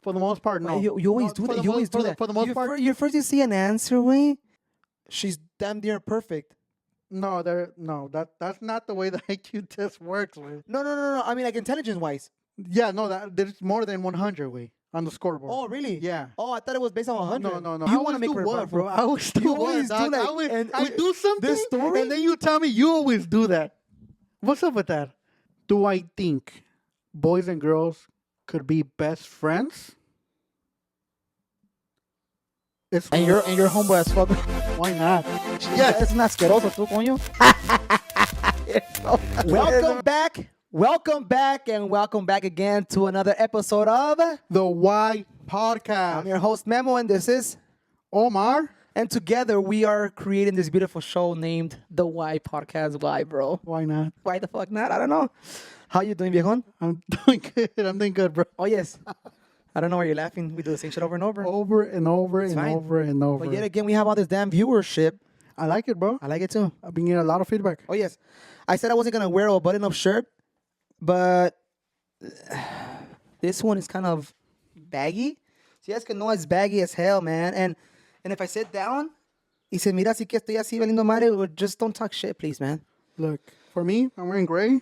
For the most part, no. You always do that. You always do that. For the most part, you first you see an answer, way. She's damn near perfect. no. That's not the way the IQ test works. Way. No. I mean, like intelligence-wise. Yeah, no. There's more than 100 way on the scoreboard. Oh, really? Yeah. Oh, I thought it was based on 100. No. You I want to always make do her what, bro? bro? I always do You what, always do dog. like- I do something, this story? and then you tell me you always do that. What's up with that? Do I think boys and girls could be best friends? It's And you're homeboy as fuck. why not? Yeah, es un asqueroso tú, coño. Welcome back again to another episode of The Why Podcast. I'm your host Memo, and this is Omar. and together we are creating this beautiful show named The Why Podcast. Why, bro? Why not? Why the fuck not? I don't know. How you doing, viejon? I'm doing good. I'm doing good, bro. Oh yes. I don't know why you're laughing. We do the same shit over and over. Over and over and fine. over and over. But yet again, we have all this damn viewership. I like it, bro. I like it too. I've been getting a lot of feedback. Oh yes. I said I wasn't gonna wear a button-up shirt, but this one is kind of baggy. So you guys can know it's baggy as hell, man. And if I sit down, he said, "Mira, si que estoy así valiendo madre," or just don't talk shit, please, man. Look, for me, I'm wearing gray.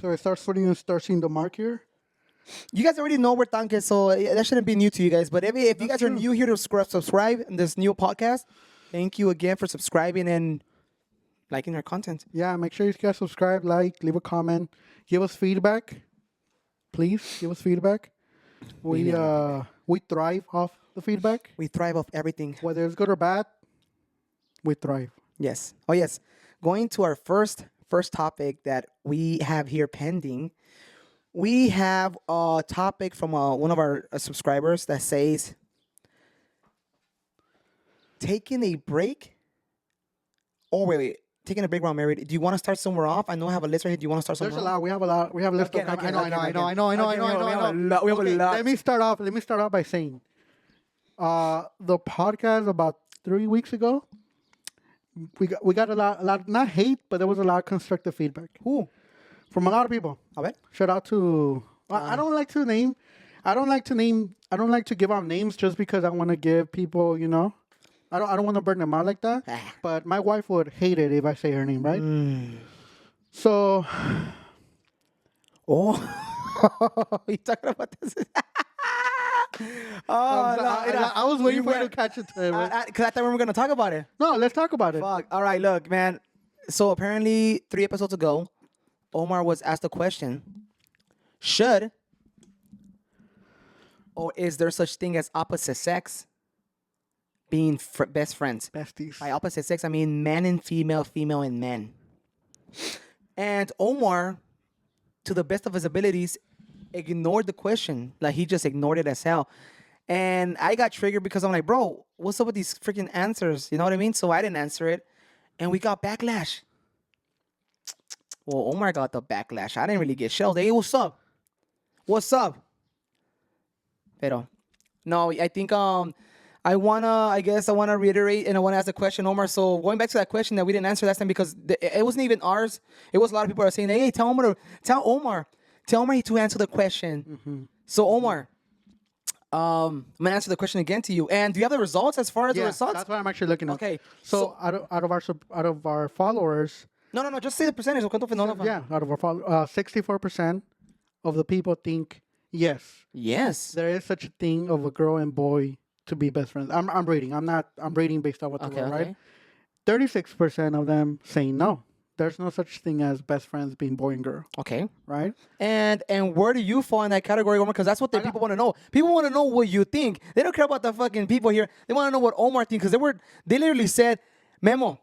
So I start sweating and start seeing the mark here. You guys already know we're tanque, so that shouldn't be new to you guys. But if you guys are new here to subscribe in this new podcast, thank you again for subscribing and liking our content. Yeah, make sure you guys subscribe, like, leave a comment, give us feedback. Please give us feedback. We thrive off the feedback. We thrive off everything. Whether it's good or bad, we thrive. Yes. Oh, yes. Going to our first topic that we have here pending. We have a topic from one of our subscribers that says, taking a break. Oh, wait. Taking a break while married. Do you want to start somewhere off? I know I have a list right here. Do you want to start somewhere There's a off? lot. We have a lot. We have a list Again, of. again. I know. We have a lot. Let me start off. By saying, the podcast about 3 weeks ago, we got a lot, not hate, but there was a lot of constructive feedback. Who? From a lot of people. A ver. Shout out to. I don't like to name. I don't like to give out names just because I want to give people, I don't want to burn them out like that. But my wife would hate it if I say her name, right? So. Oh, you talking about this? I was waiting for you to catch it today. Because I thought we were going to talk about it. No, let's talk about it. Fuck. All right, look, man. So apparently 3 episodes ago, Omar was asked a question. Should or is there such thing as opposite sex being best friends? Besties. By opposite sex, I mean man and female, female and men. And Omar, to the best of his abilities, ignored the question. Like, he just ignored it as hell. And I got triggered because I'm like, bro, what's up with these freaking answers? You know what I mean? So I didn't answer it. And we got backlash. Well, Omar got the backlash. I didn't really get shelled. Hey, what's up? What's up? Pero, no, I think I wanna reiterate and I wanna ask a question, Omar. So going back to that question that we didn't answer last time because it wasn't even ours. It was a lot of people are saying, hey, tell Omar to answer the question. Mm-hmm. So Omar, I'm gonna answer the question again to you. And do you have the results as far as the results? That's what I'm actually looking at. Okay. So out of our followers. No. Just say the percentage. Yeah, out of our followers, 64% of the people think yes. Yes. There is such a thing of a girl and boy to be best friends. I'm reading. I'm reading based on what the word, right? 36% of them say no. There's no such thing as best friends being boy and girl. Okay. Right? And where do you fall in that category, Omar? Because that's what the people want to know. People want to know what you think. They don't care about the fucking people here. They want to know what Omar thinks because they literally said, Memo,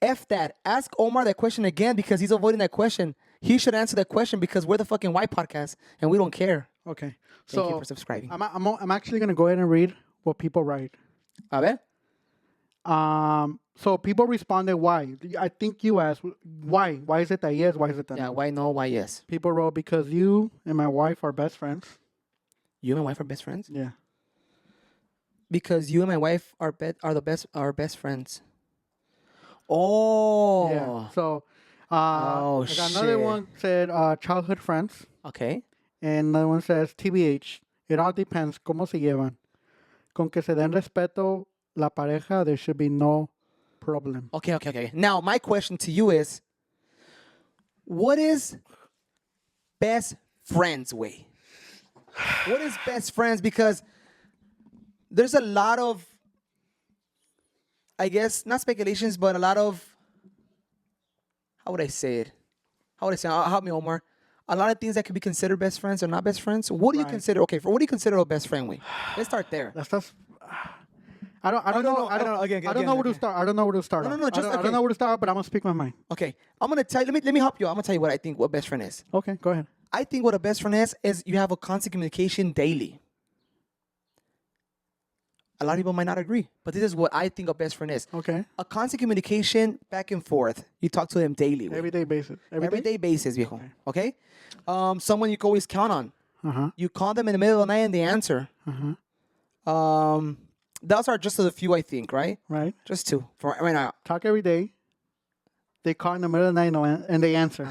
F that. Ask Omar that question again because he's avoiding that question. He should answer that question because we're the fucking white podcast and we don't care. Okay. Thank you for subscribing. I'm actually gonna go ahead and read what people write. A ver. So people responded why. I think you asked why. Why is it that yes? Why is it that yeah? no? Why no? Why yes? People wrote because you and my wife are best friends. You and my wife are best friends. Yeah. Because you and my wife are best friends. Oh. Yeah. So. Oh, I got another one said childhood friends. Okay. And another one says TBH. It all depends. ¿Cómo se llevan? Con que se den respeto la pareja, there should be no problem. Okay. Now, my question to you is, what is best friends way? What is best friends? Because there's a lot of, I guess, not speculations, but a lot of, how would I say it? Help me, Omar. A lot of things that could be considered best friends or not best friends. What do you Right. consider? Okay, what do you consider a best friend way? Let's start there. That's I don't know. I don't know where to start. I don't know where to start. No, off. no, just- I don't know where to start, but I'm gonna speak my mind. Okay, I'm gonna tell you. Let me help you. I'm gonna tell you what I think. What best friend is. Okay, go ahead. I think what a best friend is you have a constant communication daily. A lot of people might not agree, but this is what I think a best friend is. Okay. A constant communication back and forth. You talk to them daily. Everyday basis. Everyday basis, viejo. Okay? Someone you can always count on. Uh-huh. You call them in the middle of the night and they answer. Those are just a few, I think, right? Right. Just two for right now. Talk every day. They call in the middle of the night and they answer.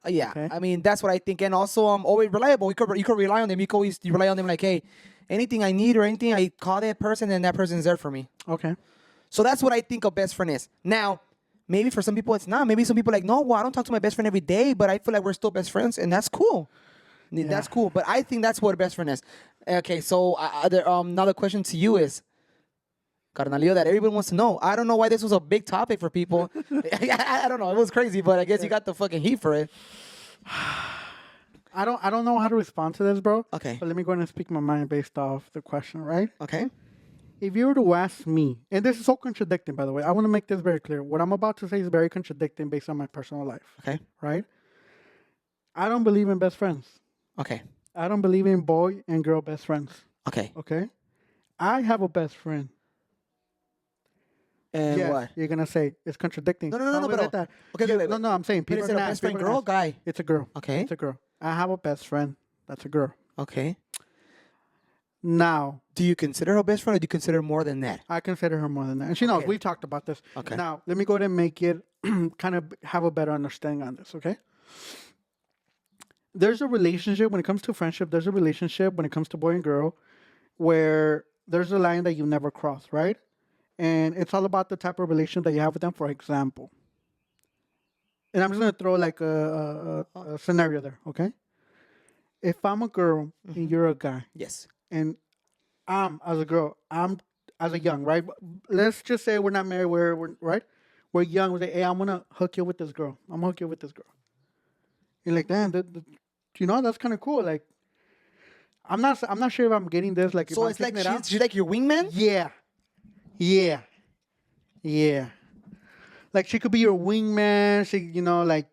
Yeah. Okay. I mean, that's what I think. And also, always reliable. You could rely on them. You rely on them like, hey, anything I need or anything, I call that person and that person's there for me. Okay. So that's what I think a best friend is. Now, maybe for some people it's not. Maybe some people are like, no, well, I don't talk to my best friend every day, but I feel like we're still best friends, and that's cool. That's cool. But I think that's what a best friend is. Okay, so another question to you is, Carnalillo, that everyone wants to know. I don't know why this was a big topic for people. I don't know. It was crazy, but I guess you got the fucking heat for it. I don't know how to respond to this, bro. Okay. But let me go ahead and speak my mind based off the question, right? Okay. If you were to ask me, and this is so contradicting, by the way, I want to make this very clear. What I'm about to say is very contradicting based on my personal life. Okay. Right? I don't believe in best friends. Okay. I don't believe in boy and girl best friends. Okay. Okay? I have a best friend. And Yes, what? you're gonna say it's contradicting. No, How but is that? okay, wait. No, I'm saying But people is it are a gonna best ask, friend, people are girl, gonna ask. guy? It's a girl. Okay. It's a girl. I have a best friend. That's a girl. Okay. Now, Do you consider her best friend, or do you consider more than that? I consider her more than that. And she knows. Okay. We've talked about this. Okay. Now, let me go ahead and make it kind of have a better understanding on this, okay? There's a relationship when it comes to friendship. There's a relationship when it comes to boy and girl where there's a line that you never cross, right? And it's all about the type of relationship that you have with them, for example. And I'm just going to throw like a scenario there, okay? If I'm a girl and you're a guy, Yes. and I'm as a girl, I'm as a young, right? Let's just say we're not married, we're right? We're young. We say, hey, I'm gonna hook you with this girl. I'm gonna hook you with this girl. You're like, damn, that's kind of cool. Like, I'm not sure if I'm getting this. Like, if So I'm it's like picking it out. she's like your wingman? Yeah. Like she could be your wingman. She, like,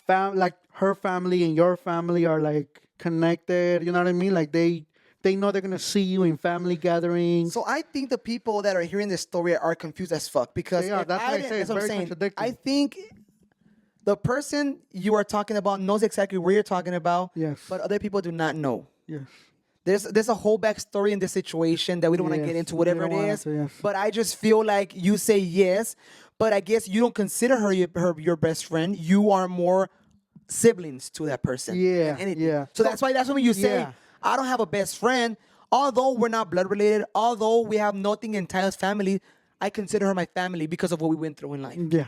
like her family and your family are like connected. You know what I mean? Like they know they're gonna see you in family gatherings. So I think the people that are hearing this story are confused as fuck because They are. if That's why I didn't- say it's what I'm very saying. contradicting. I think the person you are talking about knows exactly where you're talking about. Yes. But other people do not know. Yes. There's a whole backstory in this situation that we don't want to Yes, get into, we whatever don't it wanna is. say yes. But I just feel like you say yes, but I guess you don't consider her your best friend. You are more siblings to that person. Yeah, than anything. yeah. So that's why when you say Yeah. I don't have a best friend, although we're not blood related, although we have nothing in Tyler's family, I consider her my family because of what we went through in life. Yeah.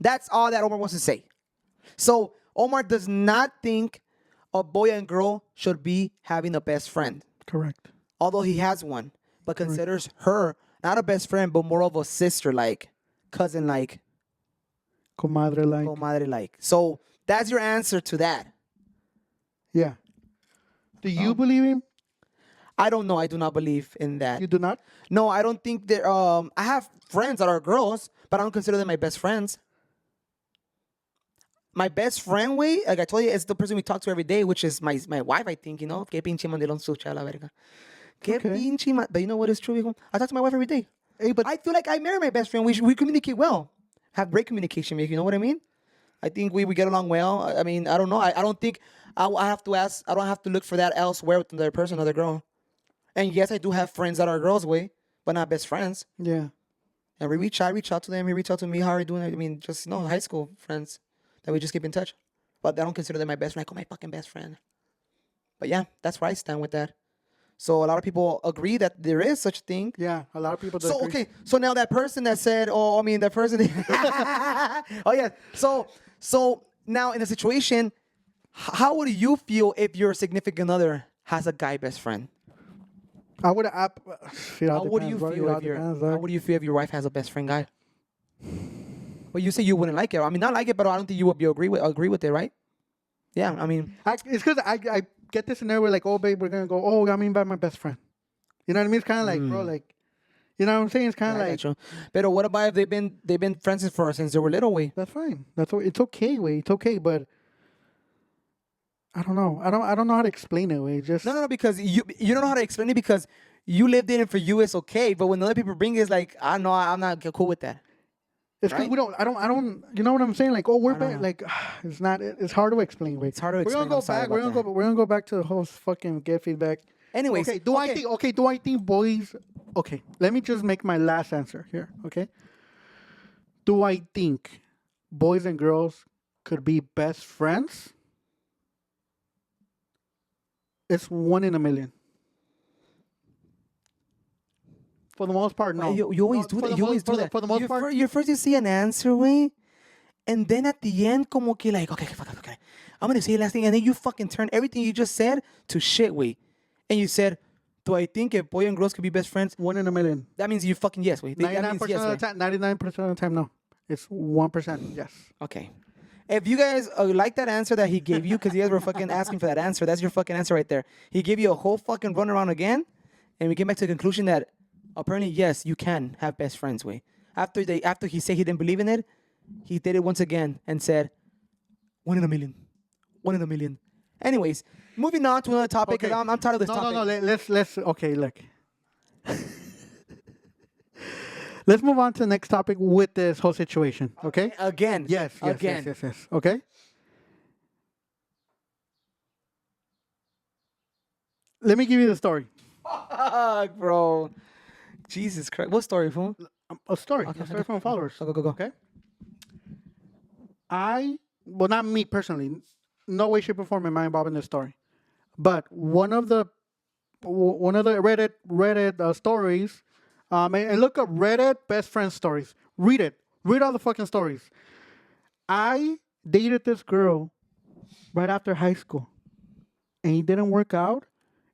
That's all that Omar wants to say. So Omar does not think a boy and girl should be having a best friend, Correct. although he has one, but considers her not a best friend, but more of a sister, like cousin, like Comadre, like. comadre, like. So that's your answer to that. Yeah. Do Oh. you believe him? I don't know. I do not believe in that. You do not? No, I don't think that. I have friends that are girls, but I don't consider them my best friends. My best friend, way, like I told you, is the person we talk to every day, which is my wife, I think, Que pinche mandilón sucha la verga. Que Okay. pinche But you know what is true, hijo? I talk to my wife every day. Hey, but I feel like I marry my best friend. We communicate well. Have great communication, you know what I mean? I think we get along well. I mean, I don't know. I don't think I have to ask. I don't have to look for that elsewhere with another person, another girl. And yes, I do have friends that are girls, way, but not best friends. Yeah. And I reach out to them. He reach out to me. How are you doing? I mean, just high school friends that we just keep in touch. But I don't consider them my best friend. I call my fucking best friend. But yeah, that's where I stand with that. So a lot of people agree that there is such a thing. Yeah, a lot of people. So agree. okay, so now that person that said, oh, I mean that person. Oh yeah. So now in a situation, how would you feel if your significant other has a guy best friend? I would. How would you feel if your wife has a best friend guy? Well, you say you wouldn't like it. I mean, not like it, but I don't think you would agree with it, right? Yeah, I mean, it's because I get this scenario where like, oh babe, we're gonna go. Oh, I mean by my best friend. You know what I mean? It's kind of like, bro, like, you know what I'm saying? It's kind of I like, got you. But what about if they've been friends since they were little? Way that's fine. It's okay. Way it's okay, but I don't know. I don't know how to explain it. Way just no, because you don't know how to explain it because you lived in it. For you, it's okay. But when other people bring it, it's like I know I'm not cool with that. It's because right? we don't. I don't. You know what I'm saying? Like, oh, we're back. know. Like, it's not. It's hard to explain. Wait, It's hard to We're explain. gonna go I'm sorry back. We're about gonna go. We're gonna go back to the whole fucking get feedback. Anyways, Okay. Do I think boys? Okay. Let me just make my last answer here. Okay. Do I think boys and girls could be best friends? It's 1 in a million. For the most part, no. You always No, do for that. the You most- always do for the- that. For the most you part, you first you see an answer, way, and then at the end, como que like, okay, fuck, okay, I'm gonna say the last thing, and then you fucking turn everything you just said to shit, way, and you said, do I think if boy and girls could be best friends? 1 in a million. That means you fucking yes, way. That 99% means yes, of way. the time. 99% of the time, no. It's 1%. Yes. Okay. If you guys like that answer that he gave you, because you guys were fucking asking for that answer, that's your fucking answer right there. He gave you a whole fucking runaround again, and we came back to the conclusion that apparently, yes, you can have best friends, way. After he said he didn't believe in it, he did it once again and said, 1 in a million. 1 in a million. Anyways, moving on to another topic, because I'm tired of this topic. No. Let's. Okay, look. Let's move on to the next topic with this whole situation. Okay. Again. Yes. Again. Yes. Okay. Let me give you the story. Fuck, bro. Jesus Christ. What story, fool? A story. A story from followers. Go. Okay. Well, not me personally. No way, shape, or form am I involved in this story. But one of the Reddit stories, and look up Reddit best friend stories. Read it. Read all the fucking stories. I dated this girl right after high school, and it didn't work out,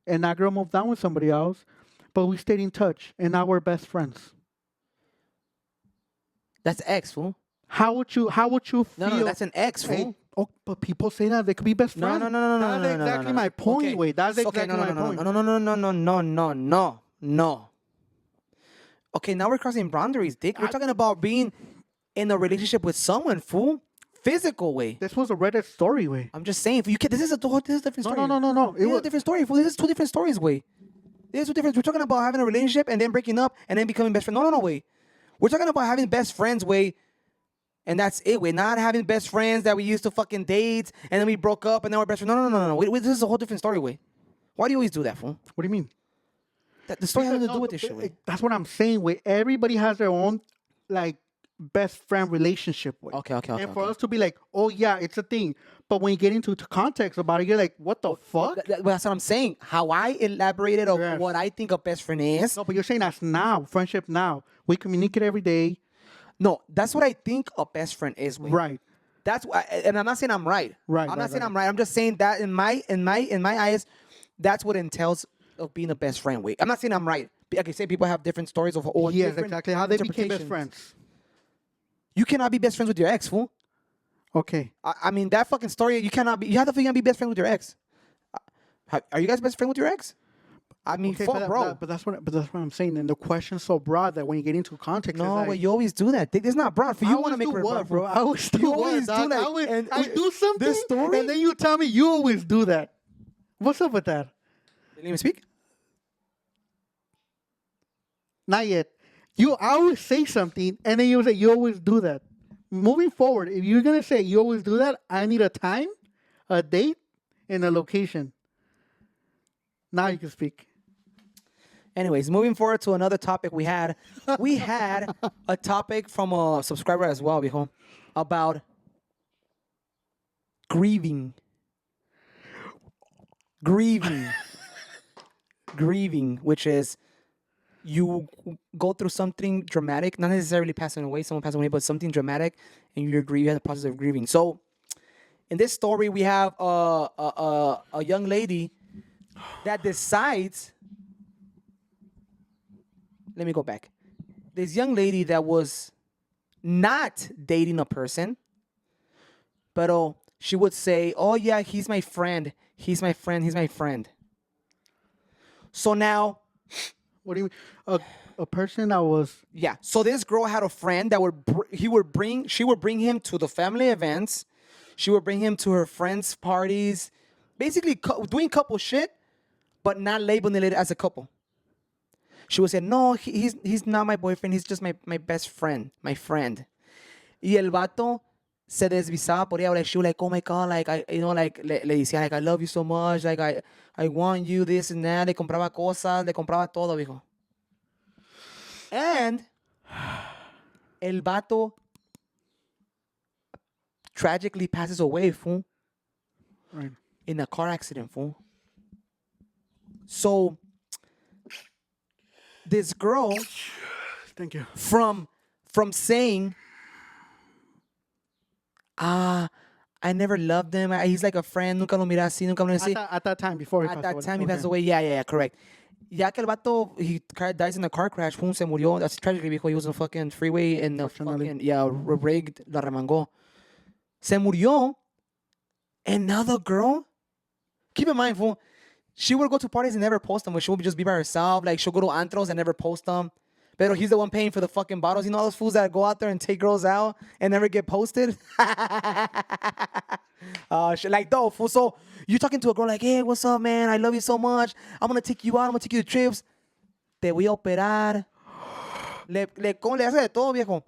and that girl moved on with somebody else, but we stayed in touch, and now we're best friends. That's ex, fool. How would you feel? No, that's an ex, fool. Hey, oh, but people say that they could be best friends. No. That's exactly my point. Okay. Wait, that's exactly my point. No. Okay, now we're crossing boundaries, Dick. We're talking about being in a relationship with someone, fool. Physical way. This was a Reddit story, way. I'm just saying, this is a different story. No. This is a different story, fool. This is two different stories, way. There's two different. We're talking about having a relationship and then breaking up and then becoming best friends. No, way. We're talking about having best friends, way. And that's it. We're not having best friends that we used to fucking date and then we broke up and then we're best friends. No. This is a whole different story, way. Why do you always do that, fool? What do you mean? The story has nothing to do with this shit, way. That's what I'm saying, way. Everybody has their own, like, best friend relationship, way. Okay. And for us to be like, oh, yeah, it's a thing. But when you get into context about it, you're like, what the fuck? That's what I'm saying. How I elaborated on Yes. what I think a best friend is. No, but you're saying that's now, friendship now. We communicate every day. No, that's what I think a best friend is, way. Right. That's why, and I'm not saying I'm right. Right, I'm not saying right. I'm right. I'm just saying that in my eyes, that's what entails of being a best friend. Way. I'm not saying I'm right. Like I say, people have different stories of or Yes, different exactly. How they became best interpretations. friends. You cannot be best friends with your ex, fool. Okay. I mean, that fucking story. You cannot be. You have to be best friends with your ex. Are you guys best friends with your ex? I mean, Okay, fuck, bro. but that's what I'm saying. And the question's so broad that when you get into context, No, it's like, but you always do that. It's not broad. For you want to make it what, broad, bro? I always do You what, always do dog? that. I do something, This story? and then you tell me you always do that. What's up with that? Didn't even speak. Not yet. I always say something, and then you say you always do that. Moving forward, if you're gonna say you always do that, I need a time, a date, and a location. Now you can speak. Anyways, moving forward to another topic we had a topic from a subscriber as well, viejo, about grieving. grieving, which is you go through something dramatic, not necessarily passing away, someone passing away, but something dramatic, and you're grieving, you have the process of grieving. So in this story, we have a young lady that decides. Let me go back. This young lady that was not dating a person, but she would say, "Oh yeah, he's my friend. He's my friend. He's my friend." So now, What do you mean? A person that was yeah. So this girl had a friend that she would bring him to the family events. She would bring him to her friends' parties, basically doing couple shit, but not labeling it as a couple. She would say, "No, he's not my boyfriend. He's just my best friend, my friend." Y el vato se desvisaba por ella. Like, she was like, "Oh my God, like, le decía, like, I love you so much. Like, I want you, this and that." Le compraba cosas, le compraba todo, viejo. And el vato tragically passes away, fool. right. In a car accident, fool. So this girl, Thank you. from saying, I never loved him. He's like a friend. Nunca lo miré así. Nunca lo miré así. At that time, before he At passed that away. time, he Okay. passed away. Yeah, correct. Ya que el vato, he dies in a car crash, pum, se murió. That's tragically because he was on the fucking freeway and the fucking, rigged, la remangó. Se murió. And now the girl, keep in mind, fool, she would go to parties and never post them. She would just be by herself. Like, she'll go to antros and never post them. But he's the one paying for the fucking bottles. You know those fools that go out there and take girls out and never get posted? Shit like that, fool. So you're talking to a girl like, "Hey, what's up, man? I love you so much. I'm going to take you out. I'm going to take you to trips. Te voy a operar." Le hace de todo, viejo.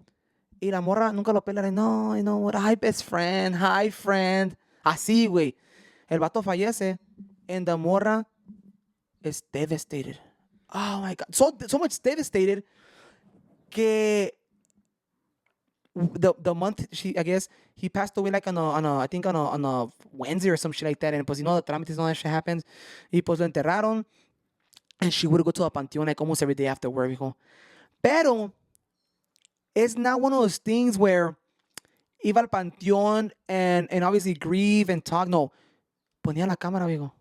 Y la morra nunca lo pela. Like, "No, you know what? Hi, best friend. Hi, friend." Así, güey. El vato fallece. And the morra is devastated. Oh my God. So much devastated que the month I guess he passed away like on a Wednesday or some shit like that. And pues, you know, the trámites and all that shit happens. Y pues lo enterraron. And she would go to a panteón like almost every day after work, hijo. Pero it's not one of those things where iba al panteón and obviously grieve and talk. No. Ponía la cámara, viejo.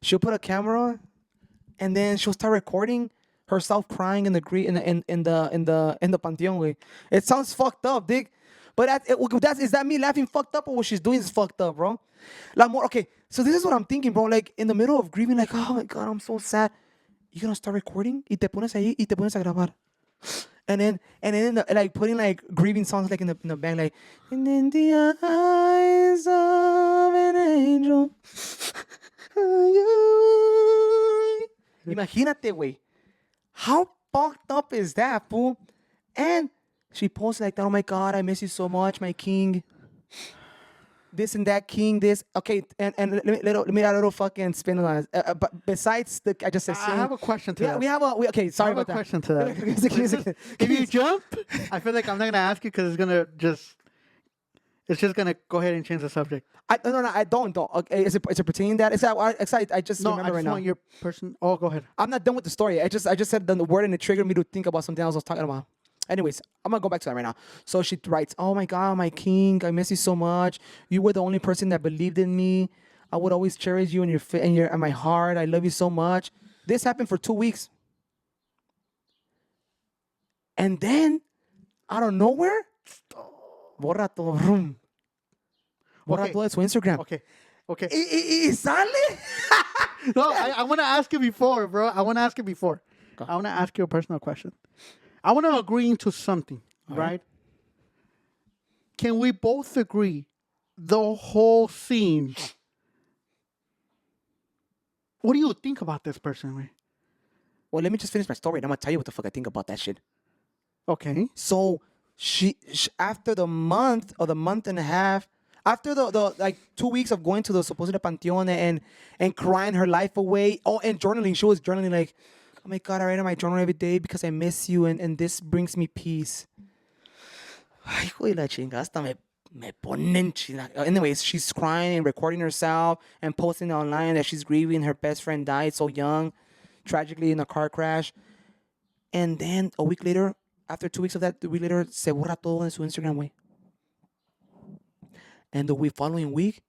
She'll put a camera and then she'll start recording herself crying in the panteón, güey. It sounds fucked up, dig. But is that me laughing fucked up, or what she's doing is fucked up, bro? Okay, so this is what I'm thinking, bro. Like, in the middle of grieving, like, oh my God, I'm so sad. You're gonna start recording y te pones ahí y te pones a grabar. And then like putting like grieving songs like in the back, like, and in the eyes of an angel. Imagínate, güey. How fucked up is that, fool? And she posts like that, "Oh my God, I miss you so much, my king. This and that king, this." Okay, and let me add a little fucking spin on it. But besides I just said, I have a question to that. Okay, sorry about I have that. a question to that. If you jump, I feel like I'm not gonna ask you because it's just gonna go ahead and change the subject. No, I don't. Okay, is it pertaining that? I just No, remember I right just now. want your person. Oh, go ahead. I'm not done with the story. I just said the word and it triggered me to think about something else I was talking about. Anyways, I'm gonna go back to that right now. So she writes, "Oh my God, my king, I miss you so much. You were the only person that believed in me. I would always cherish you in my heart. I love you so much." This happened for 2 weeks. And then, out of nowhere, borra todo, vroom. Borra todo de su Instagram. Okay. ¿Y sale? No, I want to ask you before, bro. I want to ask you before. Go. I want to ask you a personal question. I want to agree into something, right? Can we both agree the whole scene? What do you think about this person, man? Well, let me just finish my story and I'm going to tell you what the fuck I think about that shit. Okay. So she after the month or the month and a half, after the like 2 weeks of going to the supposed panteón and crying her life away. Oh, and journaling. She was journaling like, "Oh my God, I write in my journal every day because I miss you and this brings me peace." Ay, hijo de la chinga, hasta Me ponen anyways, she's crying and recording herself and posting online that she's grieving. Her best friend died so young, tragically in a car crash. And then a week later, after 2 weeks of that, a week later, se borra todo en su Instagram, way. And the following week,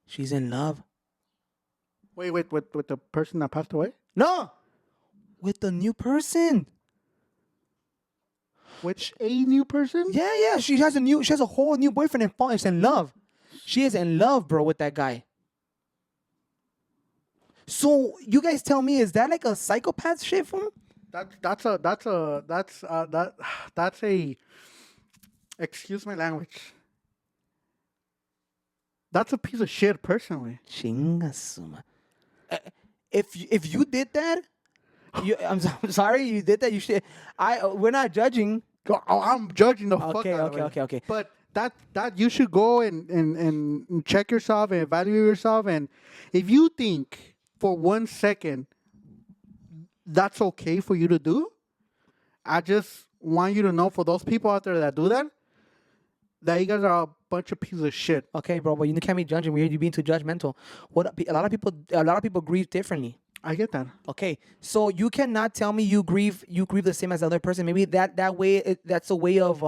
she's in love. Wait, with the person that passed away? No, with the new person. With a new person? Yeah. She has a whole new boyfriend and is in love. She is in love, bro, with that guy. So you guys tell me, is that like a psychopath shit for him? That's a excuse my language. That's a piece of shit, personally. Chingasuma. If you did that, I'm sorry you did that. You should. We're not judging. I'm judging the fuck out of it. Okay. But that you should go and check yourself and evaluate yourself. And if you think for 1 second that's okay for you to do, I just want you to know, for those people out there that do that you guys are a bunch of pieces of shit. Okay, bro, but you can't be judging. You're being too judgmental. A lot of people grieve differently. I get that. Okay, so you cannot tell me you grieve the same as the other person. Maybe that way that's a way of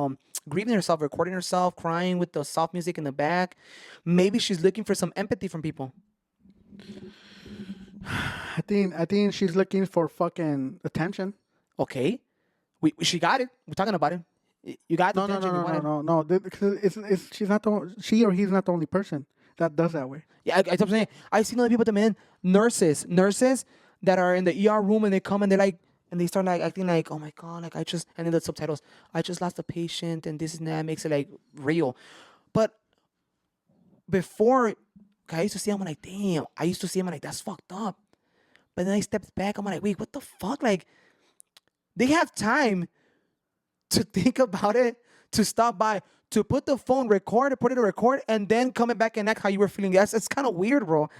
grieving herself, recording herself, crying with the soft music in the back. Maybe she's looking for some empathy from people. I think she's looking for fucking attention. Okay, she got it. We're talking about it. You got the attention. No. Because she's not she or he's not the only person that does that way. Yeah, I'm saying I've seen other people that, man, nurses that are in the ER room and they come and they start like acting like, oh my God, like and then the subtitles, I just lost a patient and this and that, makes it like real. But before, I used to see him, I'm like, damn, that's fucked up. But then I stepped back, I'm like, wait, what the fuck? Like, they have time to think about it, to stop by, to put the phone, put it to record, and then coming back and act how you were feeling. It's kind of weird, bro.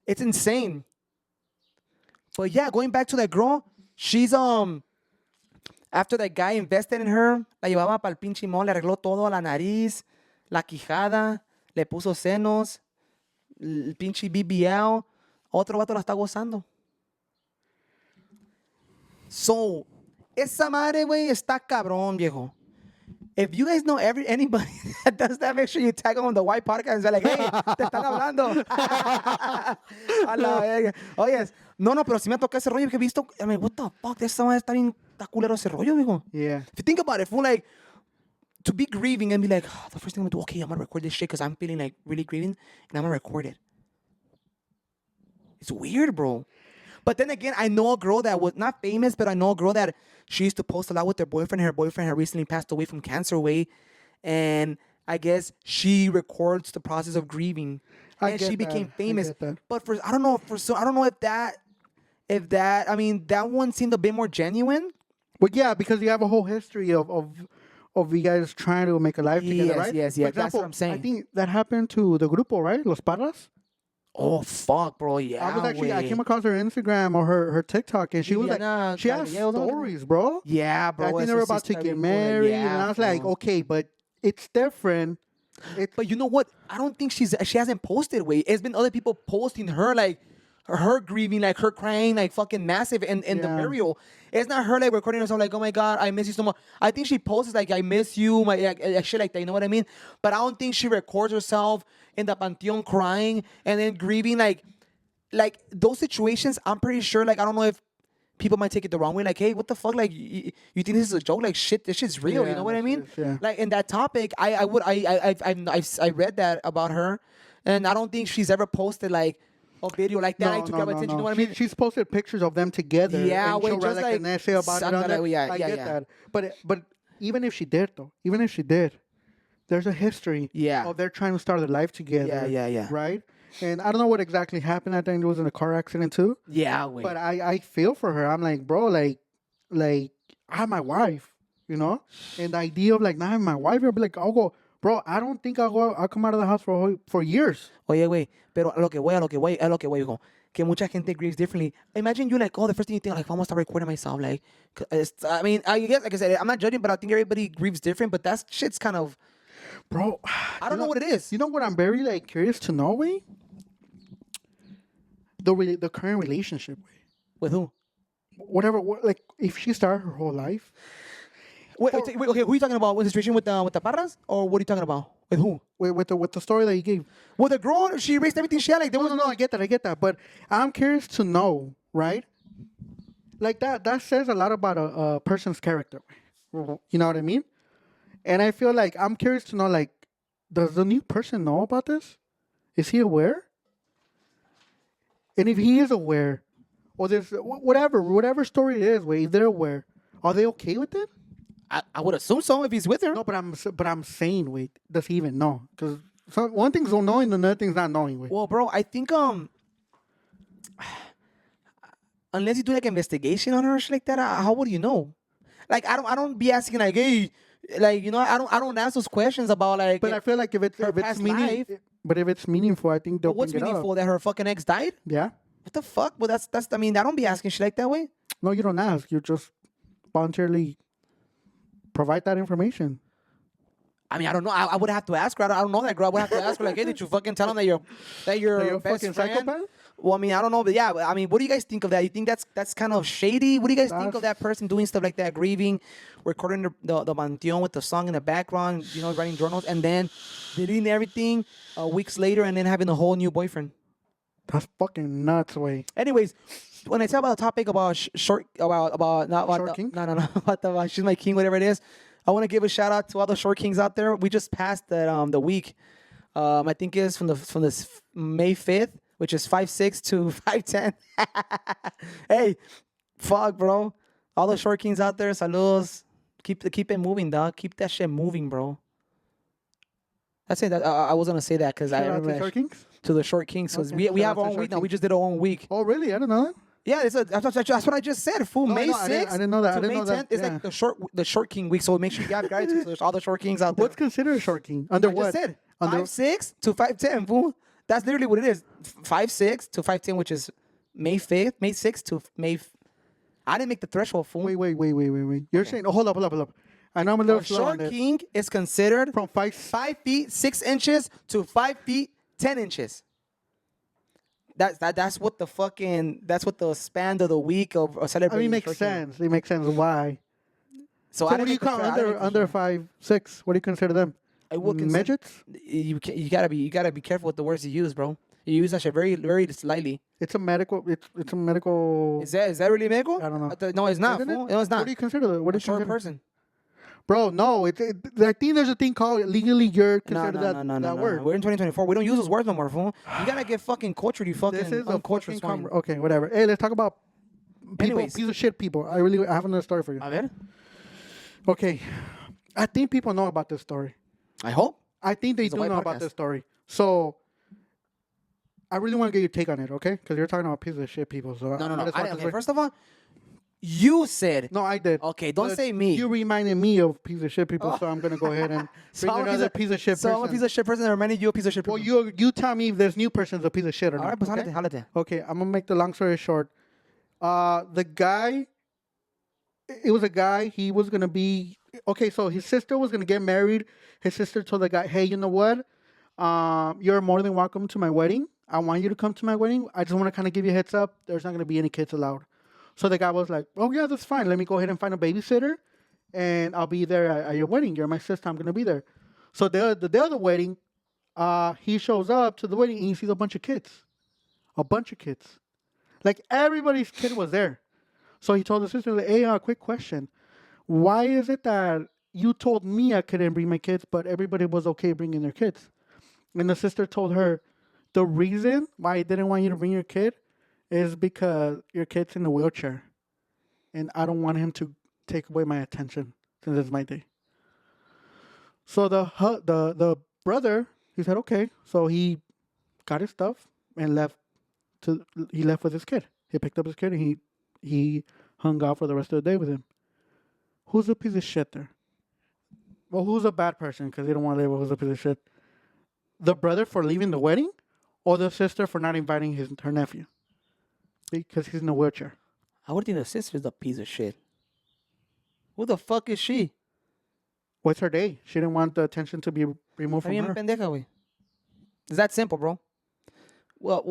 It's insane. But yeah, going back to that girl, she's after that guy invested in her, la llevaba para el pinche mall, le arregló todo, la nariz, la quijada, le puso senos, el pinche BBL, otro vato la está gozando. So, esa madre, güey, está cabrón, viejo. If you guys know anybody that does that, make sure you tag them on the White Podcast and say like, hey, te están hablando. A la verga. Oh, yes. No, pero si me toca ese rollo que he visto, I mean, what the fuck, esa madre está bien, está culero ese rollo, viejo. Yeah. If you think about it, if we're like, to be grieving and be like, the first thing I'm gonna do, okay, I'm gonna record this shit because I'm feeling like really grieving and I'm gonna record it. It's weird, bro. But then again, I know a girl that was not famous, but I know a girl that she used to post a lot with her boyfriend. Her boyfriend had recently passed away from cancer away. And I guess she records the process of grieving. And she became famous. But I don't know if that, I mean, that one seemed a bit more genuine. But yeah, because you have a whole history of you guys trying to make a life together, right? Yes. For example, That's what I'm saying. I think that happened to the grupo, right? Los Parras. Oh fuck, bro! Yeah, I came across her Instagram or her TikTok, and she was like, she has stories, bro. Yeah, bro. I think they were about to get married, and I was like, okay, but it's different. But you know what? I don't think she hasn't posted. It's been other people posting her like her grieving, like her crying, like fucking massive in the burial. It's not her like recording herself like, oh my God, I miss you so much. I think she posts like, I miss you, shit like that. You know what I mean? But I don't think she records herself in the pantheon crying and then grieving like those situations. I'm pretty sure, like, I don't know if people might take it the wrong way. Like, hey, what the fuck? Like, you think this is a joke? Like, shit, this shit's real. You know what I mean? Like, in that topic, I read that about her, and I don't think she's ever posted like a video like that to grab attention. You know what I mean? She's posted pictures of them together. Yeah, and she'll write like an essay about it. I get that. But even if she did, there's a history of they're trying to start their life together. Yeah. Right? And I don't know what exactly happened. I think it was in a car accident too. Yeah, wait. But I feel for her. I'm like, bro, like I have my wife, you know? And the idea of like not having my wife, I'll be like, I'll go, bro, I don't think I'll come out of the house for years. Oye, güey, pero a lo que voy, hijo, que mucha gente grieves differently. Imagine you like, the first thing you think, like, I'm gonna start recording myself. Like, I mean, I guess, like I said, I'm not judging, but I think everybody grieves different, but that shit's kind of, Bro, I don't know what it is. You know what I'm very like curious to know, way? The current relationship, way. With who? Whatever, like if she started her whole life. Wait, okay, who are you talking about? With the situation with the parras? Or what are you talking about? With who? With the story that you gave. Well, the girl, she erased everything she had. Like, there was No, I get that. But I'm curious to know, right? Like that says a lot about a person's character. You know what I mean? And I feel like I'm curious to know, like, does the new person know about this? Is he aware? And if he is aware, or there's whatever story it is, if they're aware, are they okay with it? I would assume so if he's with her. No, but I'm saying, wait, does he even know? Because one thing's knowing, another thing's not knowing. Wait. Well, bro, I think unless you do like investigation on her or shit like that, how would you know? Like, I don't be asking like, hey, like, you know, I don't ask those questions about like. But I feel like if it's past meaning, life. but if it's meaningful, I think they'll What's bring it up. meaningful that her fucking ex died? Yeah. What the fuck? Well, that's. I mean, I don't be asking shit like that way. No, you don't ask. You just voluntarily provide that information. I mean, I don't know. I would have to ask her. I don't know that girl. I would have to ask her like, hey, did you fucking tell him that you're That you're a best fucking friend? psychopath? Well, I mean, I don't know, but yeah. I mean, what do you guys think of that? You think that's kind of shady? What do you guys think of that person doing stuff like that, grieving, recording the Panteon with the song in the background, you know, writing journals, and then deleting everything weeks later, and then having a whole new boyfriend? That's fucking nuts, way. Anyways, when I talk about the topic about about not about Short king? no about the she's my king, whatever it is, I want to give a shout out to all the short kings out there. We just passed the week. I think it's from the May 5th, which is 5'6" to 5'10". Hey, fuck, bro. All the short kings out there, saludos. Keep it moving, dog. Keep that shit moving, bro. That's it. That I was gonna say that because I Shout out to remember Short Kings? to the short kings because Okay, we shout have out our to own Short week now. We Kings. just did our own week. Oh, really? I don't know that. Yeah, that's what I just said. Fool, No, May no, 6th. I didn't know that. to I didn't May know that, 10th is yeah. like the short king week. So make sure you have gratitude to there's all the short kings out there. What's considered a Short King? Under I what? just said Under 5'6" to 5'10", fool. That's literally what it is. 5'6" to 5'10", which is May 5th, May 6th to May. I didn't make the threshold, fool. Wait. You're saying? Oh, hold up. I know I'm a little A slow on short this. king is considered From 5 feet 6 inches to 5 feet 10 inches. That's what the span of the week of I celebrating. mean, makes short king. sense. It makes sense. Why? So So what do you call under 5'6"? What do you consider them? I will consider- Midgets? You gotta be careful with the words you use, bro. You use that shit very very slightly. It's a medical. It's a medical. Is that really medical? I don't know. No, it's not. Isn't it? Fool. No, it's not. What do you consider? What do A you short consider? person. Bro, no. I think there's a thing called legally. You're considered No. that word. We're in 2024. We don't use those words no more, fool. You gotta get fucking cultured. You fucking This is a uncultured fucking swine. okay, whatever. Hey, let's talk about people, Anyways. piece of shit people. I have another story for you. A ver. Okay, I think people know about this story. I hope. I think they It's a do white know about podcast. this story. So I really want to get your take on it, okay? Because you're talking about piece of shit people. So No. I just want to Okay, say- first of all, you said. no, I did. Okay, don't But say me. You reminded me of piece of shit people, so I'm gonna go ahead and So bring I'm a another piece of shit So person. I'm a piece of shit person that reminded you a piece of shit person. Well, you tell me if this new person's a piece of shit or All not. right, pues okay? jálate. Okay, I'm gonna make the long story short. The guy, it was a guy. He was gonna be okay. So his sister was gonna get married. His sister told the guy, "Hey, you know what? You're more than welcome to my wedding. I want you to come to my wedding. I just want to kind of give you a heads up. There's not gonna be any kids allowed." So the guy was like, "Oh yeah, that's fine. Let me go ahead and find a babysitter, and I'll be there at your wedding. You're my sister. I'm gonna be there." So the day of the wedding, he shows up to the wedding and he sees a bunch of kids. Like everybody's kid was there. So he told the sister, like, "Hey, quick question. Why is it that you told me I couldn't bring my kids, but everybody was okay bringing their kids?" And the sister told her, "The reason why I didn't want you to bring your kid is because your kid's in a wheelchair. And I don't want him to take away my attention since it's my day." So the brother, he said, "Okay." So he got his stuff and left with his kid. He picked up his kid and he hung out for the rest of the day with him. Who's a piece of shit there? Well, who's a bad person? Because they don't want to label who's a piece of shit. The brother for leaving the wedding, or the sister for not inviting her nephew because he's in a wheelchair? I would think the sister's a piece of shit. Who the fuck is she? What's her day? She didn't want the attention to be removed from Bien her. pendeja, güey. It's that simple, bro. Well,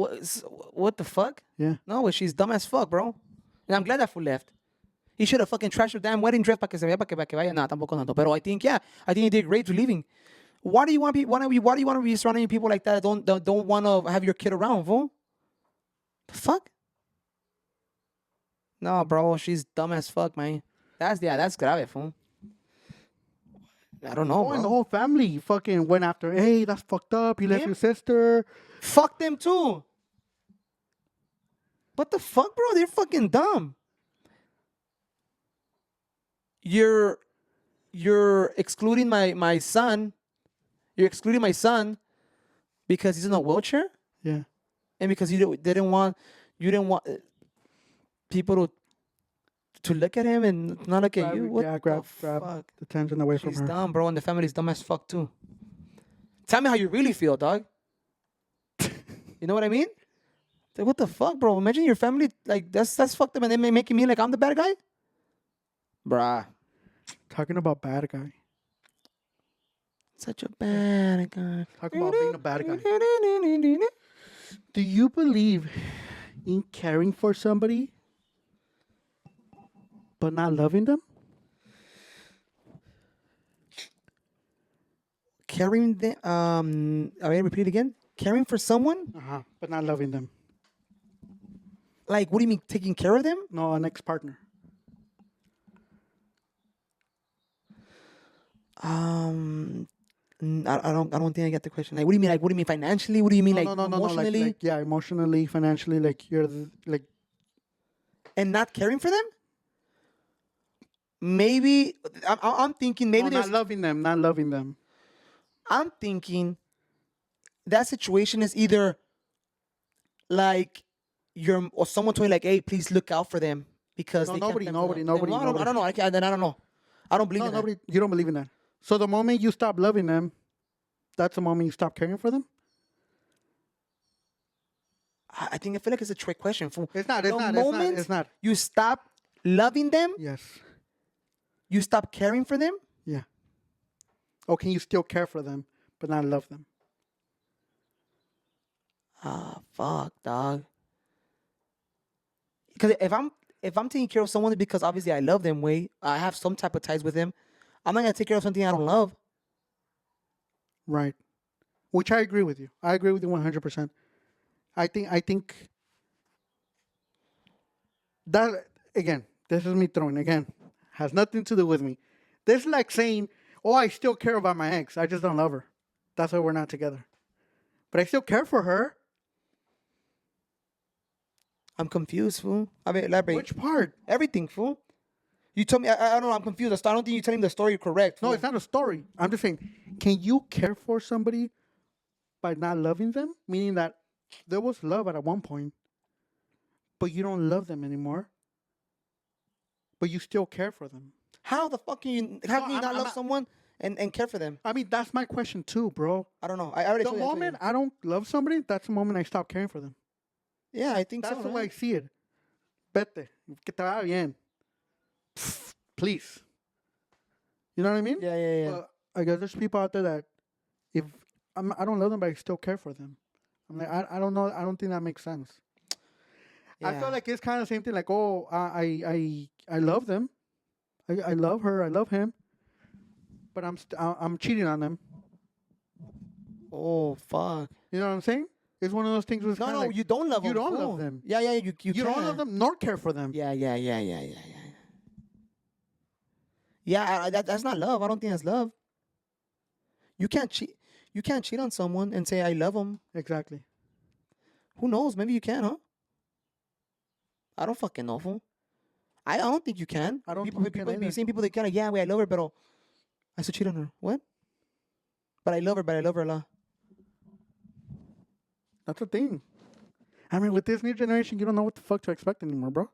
what the fuck? Yeah. No, she's dumb as fuck, bro. And I'm glad that fool left. He should have fucking trashed her damn wedding dress para que se vea, para que vaya. Nah, tampoco tanto. Pero I think he did great for leaving. Why do you want to be? Why do you want to be surrounding people like that? That don't want to have your kid around, fool. The fuck? No, bro, she's dumb as fuck, man. That's grave, fool. I don't know, Oh, and the bro. whole family fucking went after. Hey, that's fucked up. You left Him? your sister. Fuck them too. What the fuck, bro? They're fucking dumb. You're excluding my son. You're excluding my son because he's in a wheelchair Yeah. and because you didn't want people to look at him and not look at you. What grab the fuck? the attention away from She's her. dumb, bro, and the family's dumb as fuck too. Tell me how you really feel, dog. You know what I mean? Like, what the fuck, bro? Imagine your family like that's fucked up, and they making me like I'm the bad guy, bruh. Talking about bad guy. Such a bad guy. Talk about being a bad guy. Do you believe in caring for somebody but not loving them? Caring them. Are you repeat it again? Caring for someone? But not loving them. Like, what do you mean, taking care of them? No, an ex-partner. I don't think I get the question. Like, what do you mean? Like, what do you mean financially? What do you mean, No, emotionally? Like, yeah, emotionally, financially, like you're like. And not caring for them? Maybe I'm thinking maybe No, there's. not loving them, not loving them. I'm thinking that situation is either like or someone told you like, hey, please look out for them because No, they can't nobody. fend for them. Nobody. I don't know. I don't know. I don't believe No, in that. nobody. You don't believe in that. So the moment you stop loving them, that's the moment you stop caring for them. I feel like it's a trick question. Fool. It's not. The moment It's not. you stop loving them, Yes. you stop caring for them. Yeah. Or can you still care for them but not love them? Fuck, dog. Because if I'm taking care of someone because obviously I love them, I have some type of ties with them. I'm not gonna take care of something I don't love. Right. Which I agree with you. I agree with you 100%. I think that again. This is me throwing again. Has nothing to do with me. This is like saying, "Oh, I still care about my ex. I just don't love her. That's why we're not together. But I still care for her." I'm confused, fool. I mean, elaborate. Which part? Everything, fool. You told me. I don't know. I'm confused. I don't think you're telling the story correct. No, fool. it's not a story. I'm just saying, can you care for somebody by not loving them? Meaning that there was love at one point, but you don't love them anymore. But you still care for them. How the fuck can you? How can you not love someone and care for them? I mean, that's my question too, bro. I don't know. I already The told you, moment I don't love somebody, that's the moment I stop caring for them. Yeah, I think That's so. the Right? way I see it. Vete, que te vaya bien. Pfft, please. You know what I mean? Yeah. But I guess there's people out there that if I don't love them, but I still care for them. I'm like, I don't know. I don't think that makes sense. I Yeah. feel like it's kind of the same thing. Like, oh, I love them. I love her. I love him. But I'm cheating on them. Oh fuck. You know what I'm saying? It's one of those things where it's No, kinda like, you don't love them. you don't fool. love them. Yeah. You you don't can. love them nor care for them. Yeah. Yeah, that's not love. I don't think that's love. You can't cheat. You can't cheat on someone and say I love them. Exactly. Who knows? Maybe you can, huh? I don't fucking know, fool. I don't think you can. I don't people, think you can people, either. you seen people that kind of I love her, but I still cheat on her. What? But I love her a lot. That's the thing. I mean, with this new generation, you don't know what the fuck to expect anymore, bro.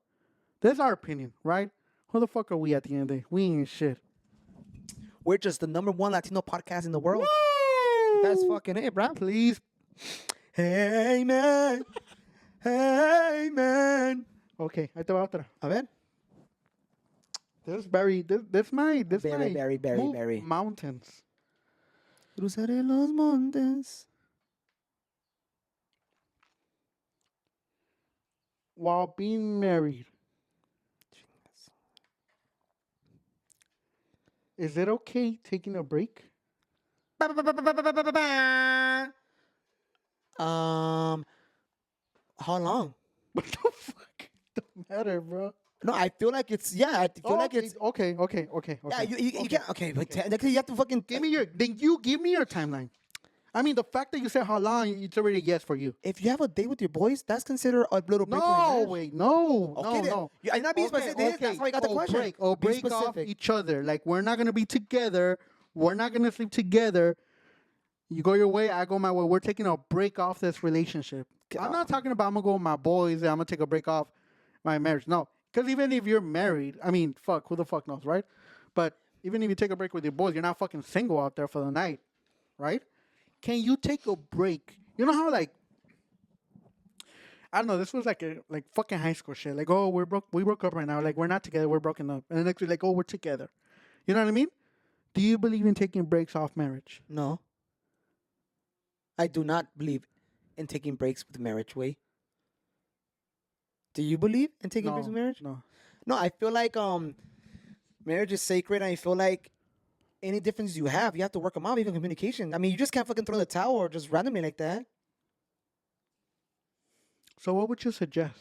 That's our opinion, right? Who the fuck are we at the end of the day? We ain't shit. We're just the #1 Latino podcast in the world. That's fucking it, bro. Please. Hey, man. Hey, man. Okay, ahí te va otra. A ver. This might Very, move very. mountains. Cruzaré los montes. While being married, is it okay taking a break? Um, how long? What the fuck? Don't matter, bro. No, I feel like it's I feel like it's okay. yeah. You can't but technically you have to fucking Give me your timeline. I mean, the fact that you said how long, it's already a yes for you. if you have a date with your boys, that's considered a little break. No, wait, no, Okay, then. no. I'm not being specific. That's why I got the question. Be Break off specific. each other. Like, we're not gonna be together. We're not gonna sleep together. You go your way, I go my way. We're taking a break off this relationship. I'm not talking about I'm gonna go with my boys and I'm gonna take a break off my marriage. No, because even if you're married, I mean, fuck, who the fuck knows, right? But even if you take a break with your boys, you're not fucking single out there for the night, right? Can you take a break? You know how, like, I don't know, this was like fucking high school shit. Like, oh, we broke up right now. Like, we're not together, we're broken up. And the next week, like, oh, we're together. You know what I mean? Do you believe in taking breaks off marriage? No, I do not believe in taking breaks with marriage. Way. Do you believe in taking breaks with marriage? No. No, I feel like marriage is sacred. And I feel like any differences you have to work them out. Even communication. I mean, you just can't fucking throw the towel or just randomly like that. So what would you suggest?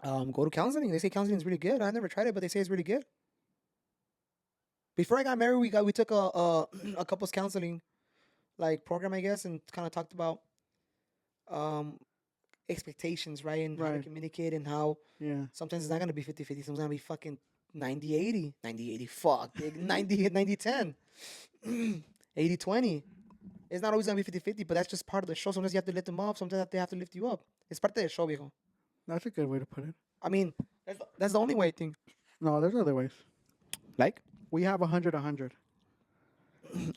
Go to counseling. They say counseling is really good. I never tried it, but they say it's really good. Before I got married, we took a couples counseling like program, I guess, and kind of talked about expectations, right? And how to communicate and how sometimes it's not gonna be 50-50, sometimes it's gonna be fucking 90-80. 90-80, fuck, 90-10. 80-20. It's not always gonna be 50-50, but that's just part of the show. Sometimes you have to lift them up, sometimes they have to lift you up. It's parte del show, viejo. That's a good way to put it. I mean, that's the only way I think. No, there's other ways. Like? We have 100.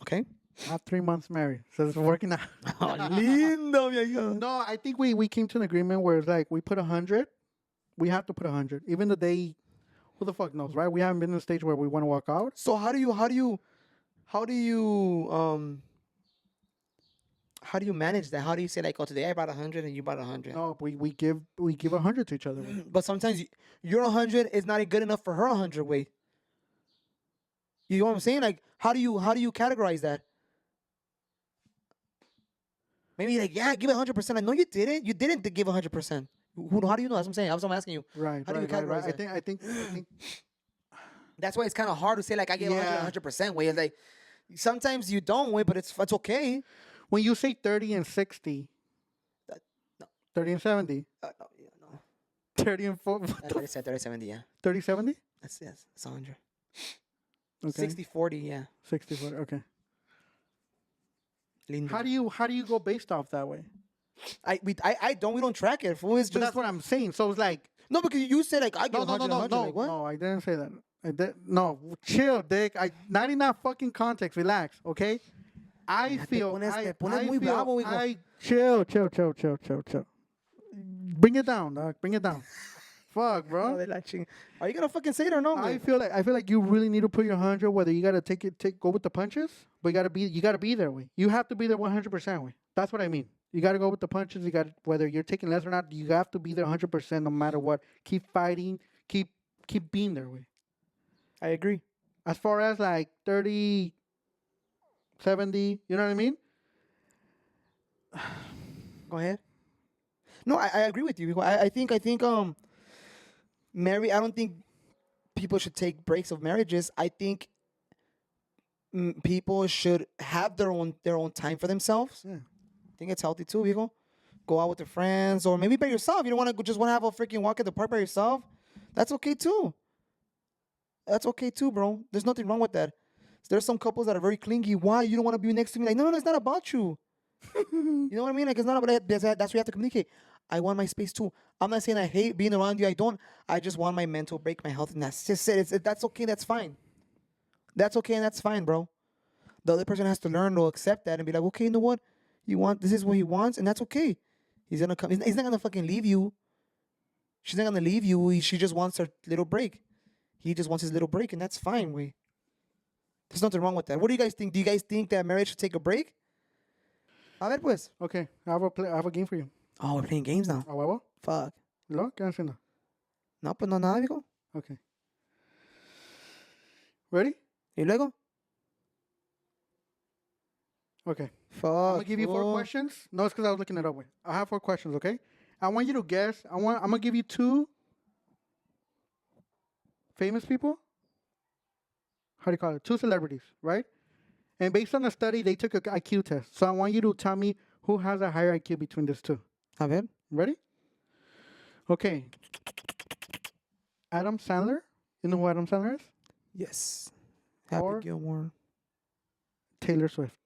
Okay. I have 3 months married, so it's working out. Oh, lindo, viejo. No, I think we came to an agreement where it's like we put 100. We have to put 100, even the day. Who the fuck knows, right? We haven't been in a stage where we want to walk out. So how do you manage that? How do you say like, oh, today I brought 100 and you brought 100? No, we give 100 to each other. But sometimes your 100 is not good enough for her 100. Way. You know what I'm saying? Like, how do you categorize that? Maybe like, yeah, give it 100%. I know you didn't. You didn't give 100%. How do you know? That's what I'm saying. That's what I'm asking you. Right. How do you categorize right. that? I think that's why it's kind of hard to say like I gave 100%. Way. It's like sometimes you don't. Way, but it's okay. When you say 30 and 60, no. 30 and 70, No, yeah, no. 30 and 40, 30, 70, yeah. 30, 70? That's 100. Okay. 60-40, yeah. 60, 40, okay. Lindo. How do you go based off that way? We don't track it. Fool. It's But just that's what I'm saying. So it's like no, because you said like I give 100, 100. no, Like, what? no, I didn't say that. No, chill, Dick. Not in that fucking context. Relax, okay? I feel. Chill. Bring it down, dog. Bring it down. Fuck, bro. Are you gonna fucking say it or no? I feel like you really need to put your 100. Whether you gotta go with the punches, but you gotta be there. Way. You have to be there 100%. Way. That's what I mean. You gotta go with the punches. You got whether you're taking less or not. You have to be there 100% no matter what. Keep fighting. Keep being there. Way. I agree. As far as like 30, 70, you know what I mean? Go ahead. No, I agree with you. I think I don't think people should take breaks of marriages. I think people should have their own time for themselves. Yeah. I think it's healthy too. Go out with your friends or maybe by yourself. You don't want to just want to have a freaking walk at the park by yourself. That's okay too. That's okay too, bro. There's nothing wrong with that. There's some couples that are very clingy. Why? You don't want to be next to me? Like, no, it's not about you. You know what I mean? Like, it's not about that. That's why you have to communicate. I want my space too. I'm not saying I hate being around you. I don't. I just want my mental break, my health, and that's just it. That's okay. That's fine. That's okay, and that's fine, bro. The other person has to learn to accept that and be like, okay, you know what? This is what he wants, and that's okay. He's gonna come. He's not gonna fucking leave you. She's not gonna leave you. She just wants her little break. He just wants his little break, and that's fine. There's nothing wrong with that. What do you guys think? Do you guys think that marriage should take a break? A ver, pues. Okay, I have a game for you. Oh, we're playing games now. ¿A huevo? Fuck. ¿Lo? ¿Qué haciendo? No, pues no nada, amigo. Okay. Ready? ¿Y luego? Okay. Fuck. I'm gonna give you 4 fool. questions. No, it's because I was looking it up. Wait. I have 4 questions. Okay. I want you to guess. I'm gonna give you 2 famous people. How do you call it? 2 celebrities, right? And based on the study, they took an IQ test. So I want you to tell me who has a higher IQ between these 2. A ver. Ready? Okay. Adam Sandler. You know who Adam Sandler is? Yes. Happy Or- Gilmore. Taylor Swift.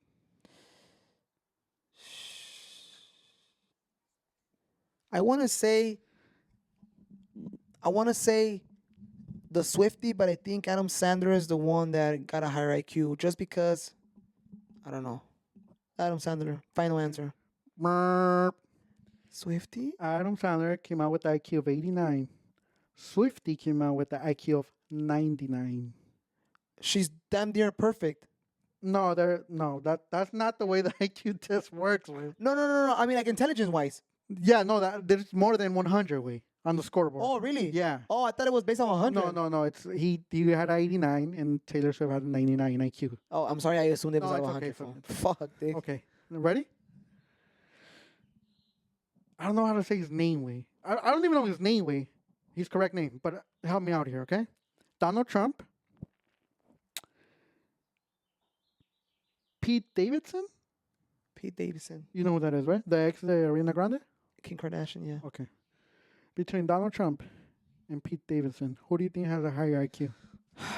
I want to say the Swiftie, but I think Adam Sandler is the one that got a higher IQ just because, I don't know. Adam Sandler, final answer. Merp. Swiftie? Adam Sandler came out with the IQ of 89. Swiftie came out with the IQ of 99. She's damn near perfect. No, that's not the way the IQ test works, way. No. I mean, like intelligence-wise. Yeah, no, there's more than 100 way on the scoreboard. Oh, really? Yeah. Oh, I thought it was based on 100. No. It's he had 89 and Taylor Swift had 99 IQ. Oh, I'm sorry. I assumed it was No, like it's 100. okay, Fuck, dude. Okay, ready? I don't know how to say his name, way. I don't even know his name, way. His correct name, but help me out here, okay? Donald Trump, Pete Davidson. Pete Davidson, You know who that is, right? The ex of Ariana Grande. Kim Kardashian, yeah. Okay. Between Donald Trump and Pete Davidson, who do you think has a higher IQ?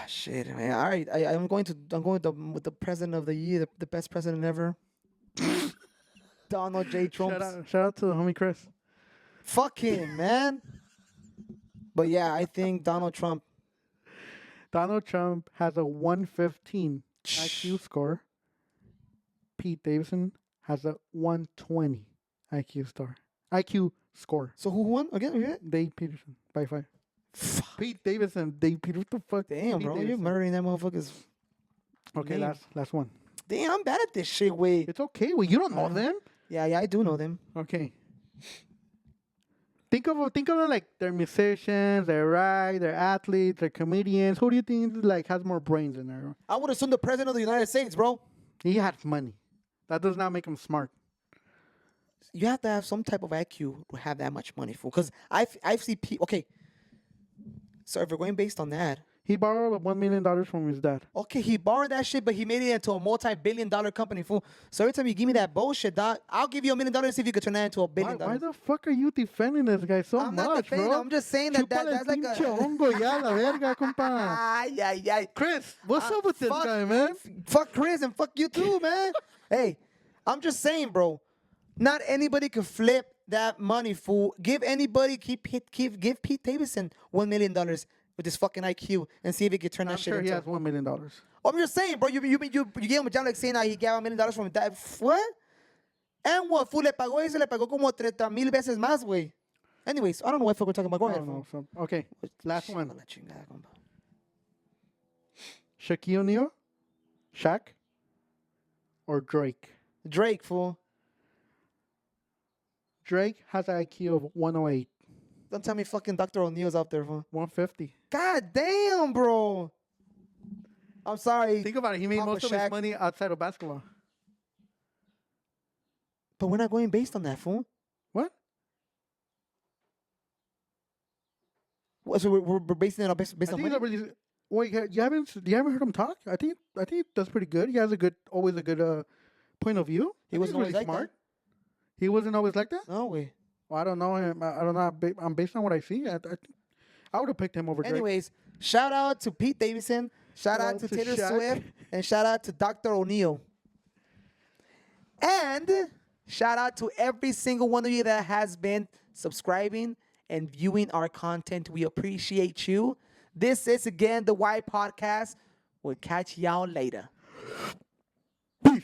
Shit, man. All right, I'm going with the president of the year, the best president ever, Donald J. Trump. Shout out to the homie Chris. Fuck him, man. But yeah, I think Donald Trump. Donald Trump has a 115 IQ score. Pete Davidson has a 120 IQ score. So who won again? Dave Peterson by 5. Pete Davidson. Dave Peterson. What the fuck? Damn, Pete bro, you're Davidson. murdering that motherfuckers. Okay, name. last one. Damn, I'm bad at this shit. Wait. It's okay. Well, you don't know them. Yeah, I do know them. Okay. Think of it like they're musicians, they're they're athletes, they're comedians. Who do you think like has more brains in there? I would assume the president of the United States, bro. He has money. That does not make him smart. You have to have some type of IQ to have that much money, fool. Because I've seen people. Okay, so if we're going based on that, He borrowed $1 million from his dad. okay, he borrowed that shit, but he made it into a multi-billion-dollar company, fool. So every time you give me that bullshit, dog, I'll give you $1 million if you could turn that into $1 billion. Why the fuck are you defending this guy so I'm much, not defending bro? him, I'm just saying that Chúpale that's el like pinche a. hongo ya, la verga, compa. Ay. Chris, what's up with this guy, man? Fuck Chris and fuck you too, man. Hey, I'm just saying, bro. Not anybody could flip that money, fool. Give Pete Davidson $1 million with his fucking IQ and see if he can turn I'm that shit sure he into. has $1 million. I'm just saying, bro. You gave him a job like saying that he gave $1 million from that. What? And what? Fool le pagó y se le pagó como 30,000 veces más, güey. Anyways, I don't know what fuck we're talking about. Go ahead, No, fool. okay, last one. La chingada, compa. Shaquille O'Neal, Shaq, or Drake? Drake, fool. Drake has an IQ of 108, Don't tell me fucking Dr. O'Neal's out there, fool. 150. God damn, bro. I'm sorry. Think about it. He made Papa most of Shaq. his money outside of basketball. But we're not going based on that, fool. What? So we're basing it on based I on think money? he's a really. Wait, you haven't heard him talk? I think that's pretty good. He has always a good point of view. He I think wasn't he's always like smart. He wasn't always like that. No way. Well, I don't know him. I don't know. I'm based on what I see. I would have picked him over Drake. Anyways, shout out to Pete Davidson. Shout out to Taylor Shaq. Swift. And shout out to Dr. O'Neal. And shout out to every single one of you that has been subscribing and viewing our content. We appreciate you. This is again the Why Podcast. We'll catch y'all later. Peace.